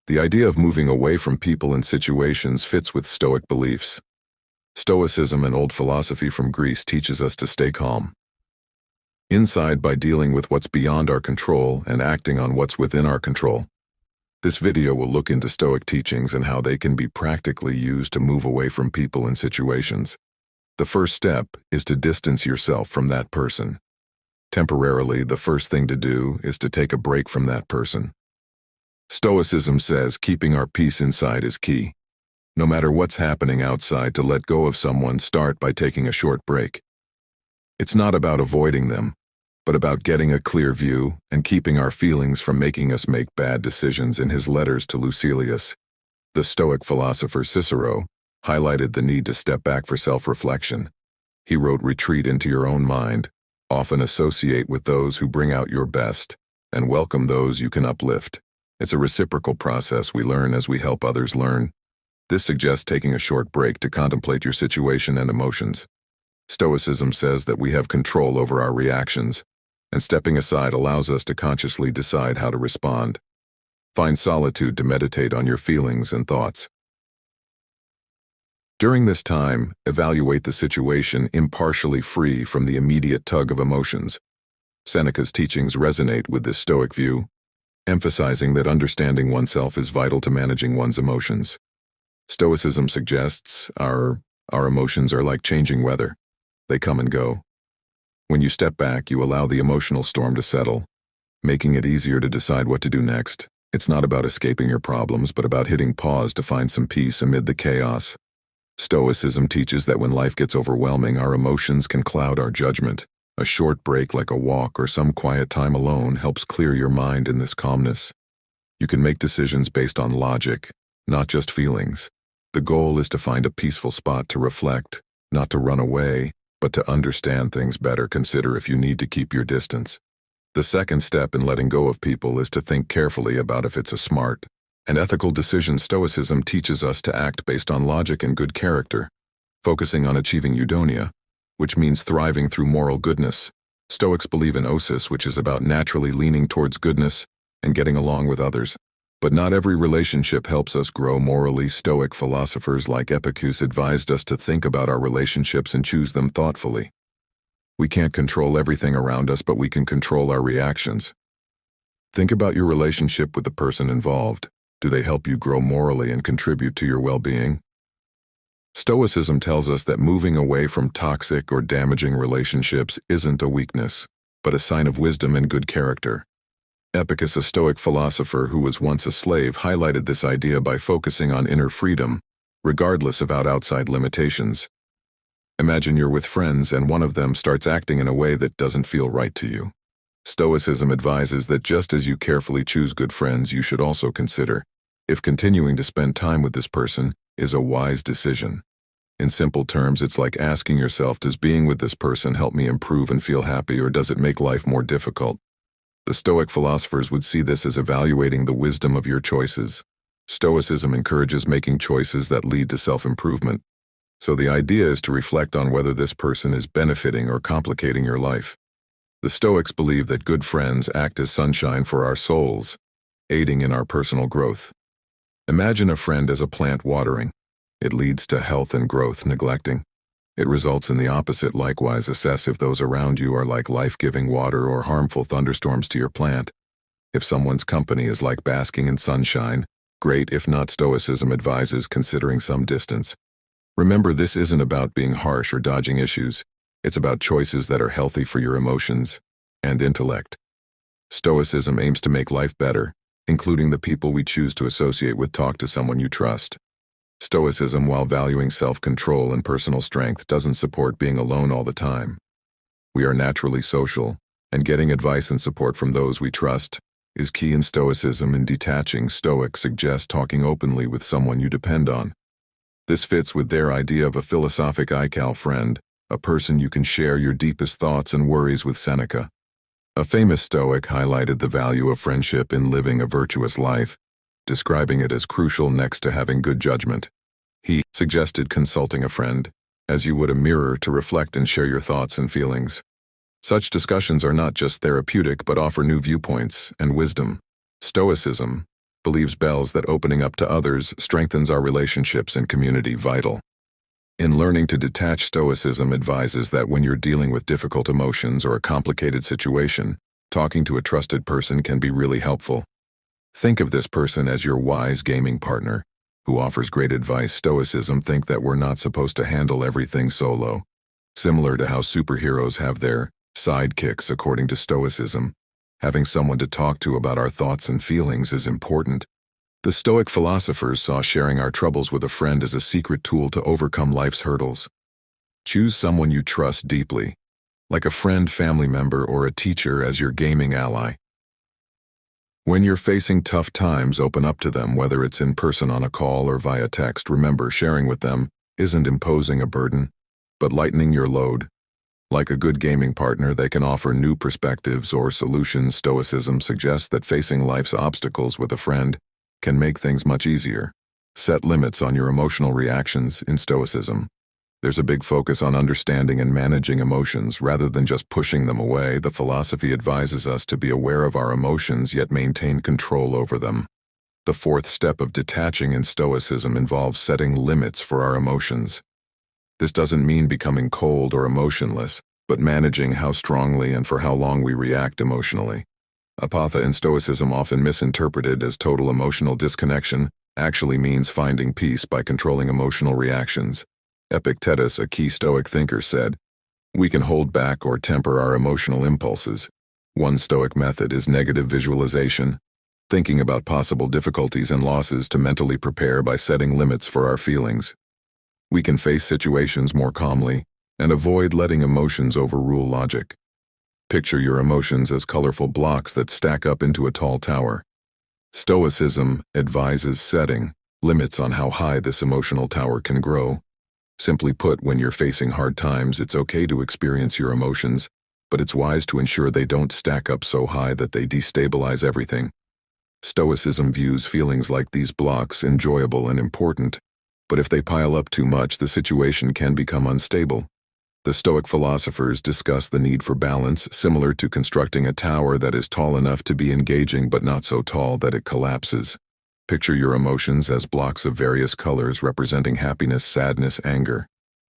The idea of moving away from people and situations fits with Stoic beliefs. Stoicism, an old philosophy from Greece, teaches us to stay calm inside by dealing with what's beyond our control and acting on what's within our control. This video will look into Stoic teachings and how they can be practically used to move away from people and situations. The first step is to distance yourself from that person. Temporarily, the first thing to do is to take a break from that person. Stoicism says keeping our peace inside is key. No matter what's happening outside, to let go of someone, start by taking a short break. It's not about avoiding them, but about getting a clear view and keeping our feelings from making us make bad decisions. In his letters to Lucilius, the Stoic philosopher Cicero highlighted the need to step back for self-reflection. He wrote, "Retreat into your own mind, often associate with those who bring out your best, and welcome those you can uplift." It's a reciprocal process. We learn as we help others learn. This suggests taking a short break to contemplate your situation and emotions. Stoicism says that we have control over our reactions, and stepping aside allows us to consciously decide how to respond. Find solitude to meditate on your feelings and thoughts. During this time, evaluate the situation impartially, free from the immediate tug of emotions. Seneca's teachings resonate with this Stoic view, emphasizing that understanding oneself is vital to managing one's emotions. Stoicism suggests our emotions are like changing weather. They come and go. When you step back, you allow the emotional storm to settle, making it easier to decide what to do next. It's not about escaping your problems, but about hitting pause to find some peace amid the chaos. Stoicism teaches that when life gets overwhelming, our emotions can cloud our judgment. A short break, like a walk or some quiet time alone, helps clear your mind in this calmness. You can make decisions based on logic, not just feelings. The goal is to find a peaceful spot to reflect, not to run away, but to understand things better. Consider if you need to keep your distance. The second step in letting go of people is to think carefully about if it's a smart and ethical decision. Stoicism teaches us to act based on logic and good character, focusing on achieving eudaimonia, which means thriving through moral goodness. Stoics believe in osis, which is about naturally leaning towards goodness and getting along with others. But not every relationship helps us grow morally. Stoic philosophers like Epicurus advised us to think about our relationships and choose them thoughtfully. We can't control everything around us, but we can control our reactions. Think about your relationship with the person involved. Do they help you grow morally and contribute to your well-being? Stoicism tells us that moving away from toxic or damaging relationships isn't a weakness, but a sign of wisdom and good character. Epicurus, a Stoic philosopher who was once a slave, highlighted this idea by focusing on inner freedom, regardless of outside limitations. Imagine you're with friends and one of them starts acting in a way that doesn't feel right to you. Stoicism advises that just as you carefully choose good friends, you should also consider if continuing to spend time with this person is a wise decision. In simple terms, it's like asking yourself, does being with this person help me improve and feel happy, or does it make life more difficult? The Stoic philosophers would see this as evaluating the wisdom of your choices. Stoicism encourages making choices that lead to self-improvement. So the idea is to reflect on whether this person is benefiting or complicating your life. The Stoics believe that good friends act as sunshine for our souls, aiding in our personal growth. Imagine a friend as a plant watering. It leads to health and growth. Neglecting it results in the opposite. Likewise, assess if those around you are like life-giving water or harmful thunderstorms to your plant. If someone's company is like basking in sunshine, great. If not, Stoicism advises considering some distance. Remember, this isn't about being harsh or dodging issues. It's about choices that are healthy for your emotions and intellect. Stoicism aims to make life better, including the people we choose to associate with. Talk to someone you trust. Stoicism, while valuing self-control and personal strength, doesn't support being alone all the time. We are naturally social, and getting advice and support from those we trust is key. In Stoicism, in Detaching, Stoics suggest talking openly with someone you depend on. This fits with their idea of a philosophic ical friend, a person you can share your deepest thoughts and worries with. Seneca, a famous Stoic, highlighted the value of friendship in living a virtuous life, describing it as crucial next to having good judgment. He suggested consulting a friend, as you would a mirror, to reflect and share your thoughts and feelings. Such discussions are not just therapeutic but offer new viewpoints and wisdom. Stoicism, believes that opening up to others strengthens our relationships and community vital. In learning to detach, Stoicism advises that when you're dealing with difficult emotions or a complicated situation, talking to a trusted person can be really helpful. Think of this person as your wise gaming partner, who offers great advice. Stoicism think that we're not supposed to handle everything solo. Similar to how superheroes have their sidekicks, according to Stoicism, having someone to talk to about our thoughts and feelings is important. The Stoic philosophers saw sharing our troubles with a friend as a secret tool to overcome life's hurdles. Choose someone you trust deeply, like a friend, family member, or a teacher, as your gaming ally. When you're facing tough times, open up to them, whether it's in person on a call or via text. Remember, sharing with them isn't imposing a burden, but lightening your load. Like a good gaming partner, they can offer new perspectives or solutions. Stoicism suggests that facing life's obstacles with a friend can make things much easier. Set limits on your emotional reactions. In Stoicism, there's a big focus on understanding and managing emotions rather than just pushing them away. The philosophy advises us to be aware of our emotions yet maintain control over them. The fourth step of detaching in Stoicism involves setting limits for our emotions. This doesn't mean becoming cold or emotionless, but managing how strongly and for how long we react emotionally. Apathy in Stoicism, often misinterpreted as total emotional disconnection, actually means finding peace by controlling emotional reactions. Epictetus, a key Stoic thinker, said, "We can hold back or temper our emotional impulses. One Stoic method is negative visualization, thinking about possible difficulties and losses to mentally prepare by setting limits for our feelings. We can face situations more calmly and avoid letting emotions overrule logic. Picture your emotions as colorful blocks that stack up into a tall tower. Stoicism advises setting limits on how high this emotional tower can grow. Simply put, when you're facing hard times, it's okay to experience your emotions, but it's wise to ensure they don't stack up so high that they destabilize everything. Stoicism views feelings like these blocks enjoyable and important, but if they pile up too much, the situation can become unstable. The Stoic philosophers discuss the need for balance, similar to constructing a tower that is tall enough to be engaging but not so tall that it collapses. Picture your emotions as blocks of various colors representing happiness, sadness, anger,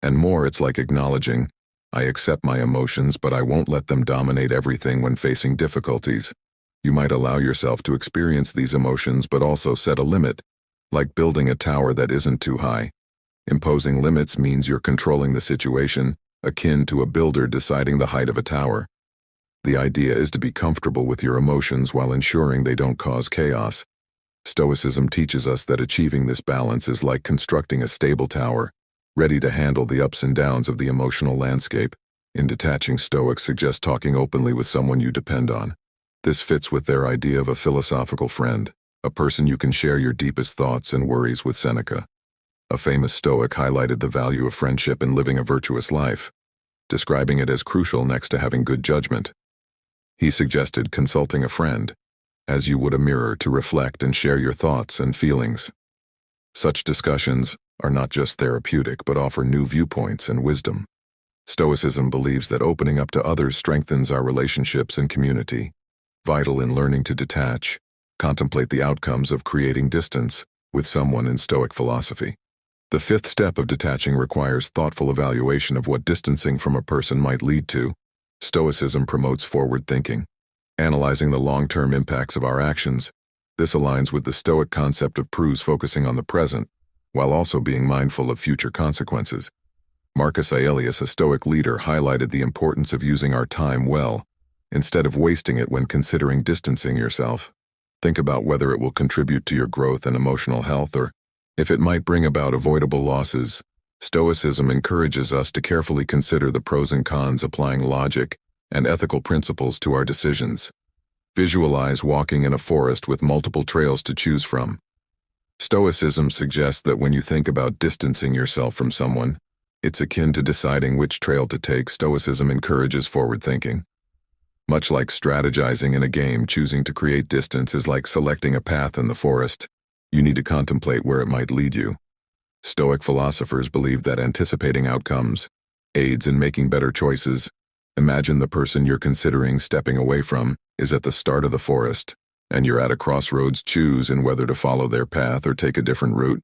and more. It's like acknowledging, I accept my emotions, but I won't let them dominate everything when facing difficulties. You might allow yourself to experience these emotions but also set a limit, like building a tower that isn't too high. Imposing limits means you're controlling the situation, akin to a builder deciding the height of a tower. The idea is to be comfortable with your emotions while ensuring they don't cause chaos. Stoicism teaches us that achieving this balance is like constructing a stable tower, ready to handle the ups and downs of the emotional landscape. In detaching, Stoics suggest talking openly with someone you depend on. This fits with their idea of a philosophical friend, a person you can share your deepest thoughts and worries with. Seneca, a famous Stoic, highlighted the value of friendship in living a virtuous life, describing it as crucial next to having good judgment. He suggested consulting a friend, as you would a mirror, to reflect and share your thoughts and feelings. Such discussions are not just therapeutic but offer new viewpoints and wisdom. Stoicism believes that opening up to others strengthens our relationships and community, vital in learning to detach. Contemplate the outcomes of creating distance with someone in Stoic philosophy. The fifth step of detaching requires thoughtful evaluation of what distancing from a person might lead to. Stoicism promotes forward thinking, analyzing the long-term impacts of our actions. This aligns with the Stoic concept of prose, focusing on the present, while also being mindful of future consequences. Marcus Aurelius, a Stoic leader, highlighted the importance of using our time well, instead of wasting it when considering distancing yourself. Think about whether it will contribute to your growth and emotional health or if it might bring about avoidable losses. Stoicism encourages us to carefully consider the pros and cons, applying logic and ethical principles to our decisions. Visualize walking in a forest with multiple trails to choose from. Stoicism suggests that when you think about distancing yourself from someone, it's akin to deciding which trail to take. Stoicism encourages forward thinking. Much like strategizing in a game, choosing to create distance is like selecting a path in the forest. You need to contemplate where it might lead you. Stoic philosophers believe that anticipating outcomes aids in making better choices. Imagine the person you're considering stepping away from is at the start of the forest. and you're at a crossroads, choose in whether to follow their path or take a different route.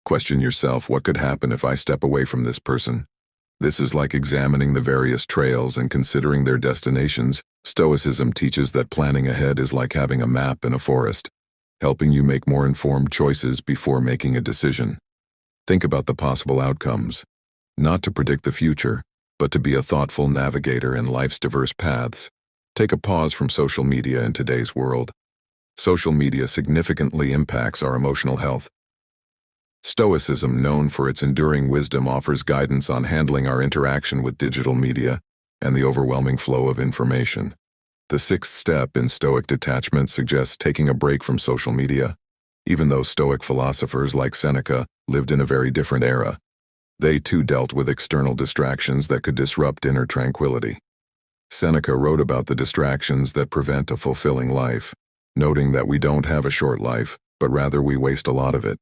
Question yourself, what could happen if I step away from this person? This is like examining the various trails and considering their destinations. Stoicism teaches that planning ahead is like having a map in a forest, helping you make more informed choices before making a decision. Think about the possible outcomes, not to predict the future, but to be a thoughtful navigator in life's diverse paths. Take a pause from social media in today's world. Social media significantly impacts our emotional health. Stoicism, known for its enduring wisdom, offers guidance on handling our interaction with digital media and the overwhelming flow of information. The sixth step in Stoic detachment suggests taking a break from social media. Even though Stoic philosophers like Seneca lived in a very different era, they too dealt with external distractions that could disrupt inner tranquility. Seneca wrote about the distractions that prevent a fulfilling life, noting that we don't have a short life, but rather we waste a lot of it.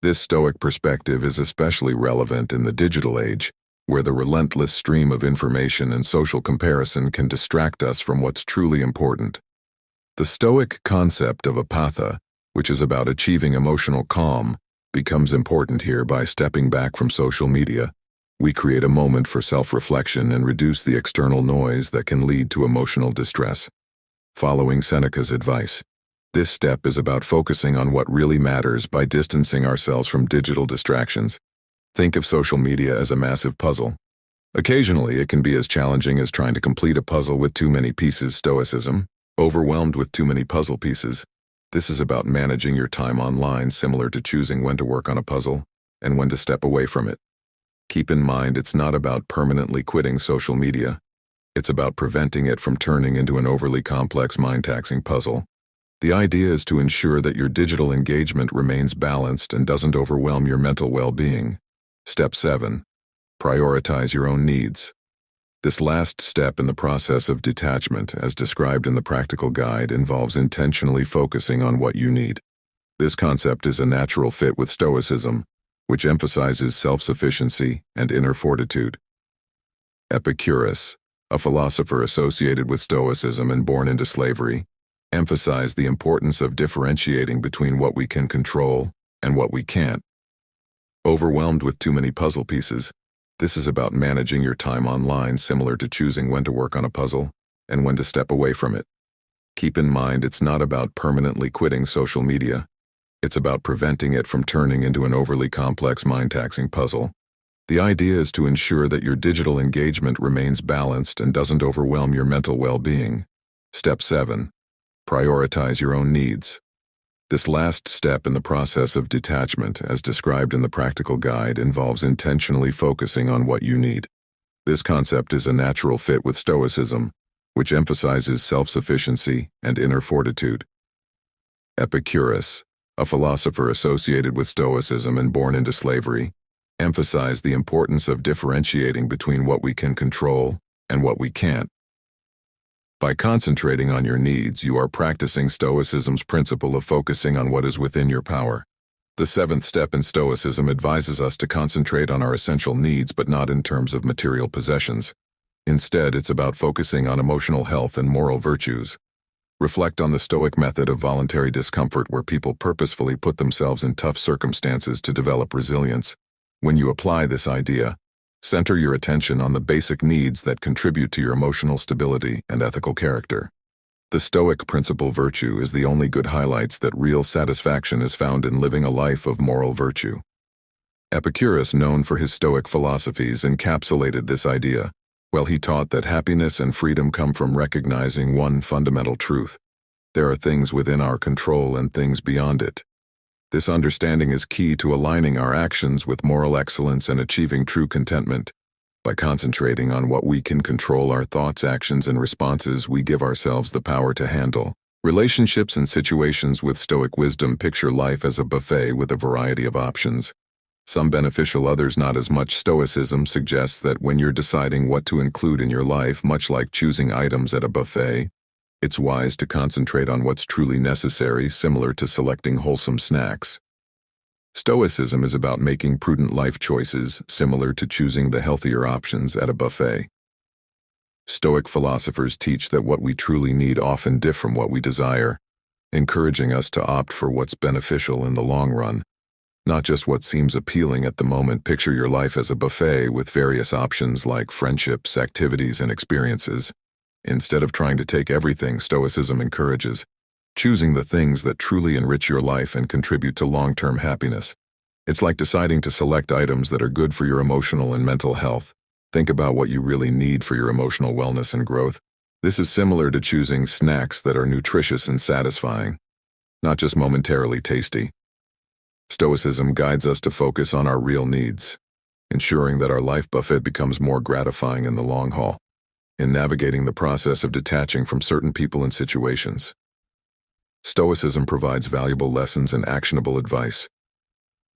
This Stoic perspective is especially relevant in the digital age, where the relentless stream of information and social comparison can distract us from what's truly important. The Stoic concept of apatha, which is about achieving emotional calm, becomes important here. By stepping back from social media, we create a moment for self-reflection and reduce the external noise that can lead to emotional distress. Following Seneca's advice, this step is about focusing on what really matters by distancing ourselves from digital distractions. Think of social media as a massive puzzle. Occasionally, it can be as challenging as trying to complete a puzzle with too many pieces. Stoicism, overwhelmed with too many puzzle pieces. This is about managing your time online, similar to choosing when to work on a puzzle and when to step away from it. Keep in mind, it's not about permanently quitting social media. It's about preventing it from turning into an overly complex, mind-taxing puzzle. The idea is to ensure that your digital engagement remains balanced and doesn't overwhelm your mental well-being. Step 7. Prioritize your own needs. This last step in the process of detachment, as described in the practical guide, involves intentionally focusing on what you need. This concept is a natural fit with Stoicism, which emphasizes self-sufficiency and inner fortitude. Epicurus, a philosopher associated with Stoicism and born into slavery, emphasized the importance of differentiating between what we can control and what we can't. Overwhelmed with too many puzzle pieces, this is about managing your time online, similar to choosing when to work on a puzzle and when to step away from it. Keep in mind, it's not about permanently quitting social media. It's about preventing it from turning into an overly complex, mind-taxing puzzle. The idea is to ensure that your digital engagement remains balanced and doesn't overwhelm your mental well-being. Step 7. Prioritize your own needs. This last step in the process of detachment, as described in the practical guide, involves intentionally focusing on what you need. This concept is a natural fit with Stoicism, which emphasizes self-sufficiency and inner fortitude. Epicurus, a philosopher associated with Stoicism and born into slavery, emphasized the importance of differentiating between what we can control and what we can't. By concentrating on your needs, you are practicing Stoicism's principle of focusing on what is within your power. The seventh step in Stoicism advises us to concentrate on our essential needs, but not in terms of material possessions. Instead, it's about focusing on emotional health and moral virtues. Reflect on the Stoic method of voluntary discomfort, where people purposefully put themselves in tough circumstances to develop resilience. When you apply this idea, center your attention on the basic needs that contribute to your emotional stability and ethical character. The Stoic principle virtue is the only good highlights that real satisfaction is found in living a life of moral virtue. Epicurus, known for his Stoic philosophies, encapsulated this idea, while he taught that happiness and freedom come from recognizing one fundamental truth: there are things within our control and things beyond it. This understanding is key to aligning our actions with moral excellence and achieving true contentment. By concentrating on what we can control, our thoughts, actions, and responses, we give ourselves the power to handle relationships and situations with Stoic wisdom. Picture life as a buffet with a variety of options, some beneficial, others not as much. Stoicism suggests that when you're deciding what to include in your life, much like choosing items at a buffet, it's wise to concentrate on what's truly necessary, similar to selecting wholesome snacks. Stoicism is about making prudent life choices, similar to choosing the healthier options at a buffet. Stoic philosophers teach that what we truly need often differ from what we desire. encouraging us to opt for what's beneficial in the long run, not just what seems appealing at the moment. Picture your life as a buffet with various options like friendships, activities, and experiences. Instead of trying to take everything, Stoicism encourages choosing the things that truly enrich your life and contribute to long-term happiness. It's like deciding to select items that are good for your emotional and mental health. Think about what you really need for your emotional wellness and growth. This is similar to choosing snacks that are nutritious and satisfying, not just momentarily tasty. Stoicism guides us to focus on our real needs, ensuring that our life buffet becomes more gratifying in the long haul, in navigating the process of detaching from certain people and situations. Stoicism provides valuable lessons and actionable advice.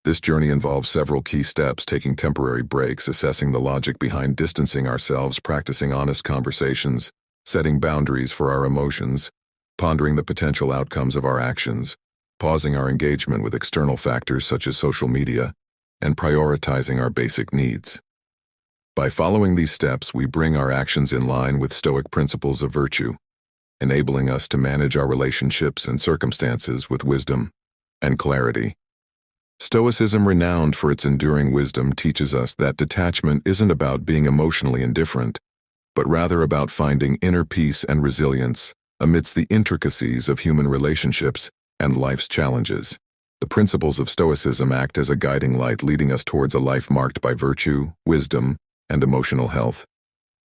This journey involves several key steps: taking temporary breaks, assessing the logic behind distancing ourselves, practicing honest conversations, setting boundaries for our emotions, pondering the potential outcomes of our actions, pausing our engagement with external factors such as social media, and prioritizing our basic needs. By following these steps, we bring our actions in line with Stoic principles of virtue, enabling us to manage our relationships and circumstances with wisdom and clarity. Stoicism, renowned for its enduring wisdom, teaches us that detachment isn't about being emotionally indifferent, but rather about finding inner peace and resilience amidst the intricacies of human relationships and life's challenges. The principles of Stoicism act as a guiding light, leading us towards a life marked by virtue, wisdom, and emotional health.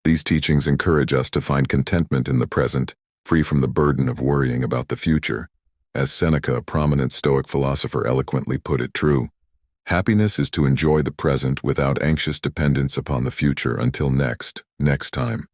These teachings encourage us to find contentment in the present, free from the burden of worrying about the future. As Seneca, a prominent Stoic philosopher, eloquently put it, true happiness is to enjoy the present without anxious dependence upon the future until next time.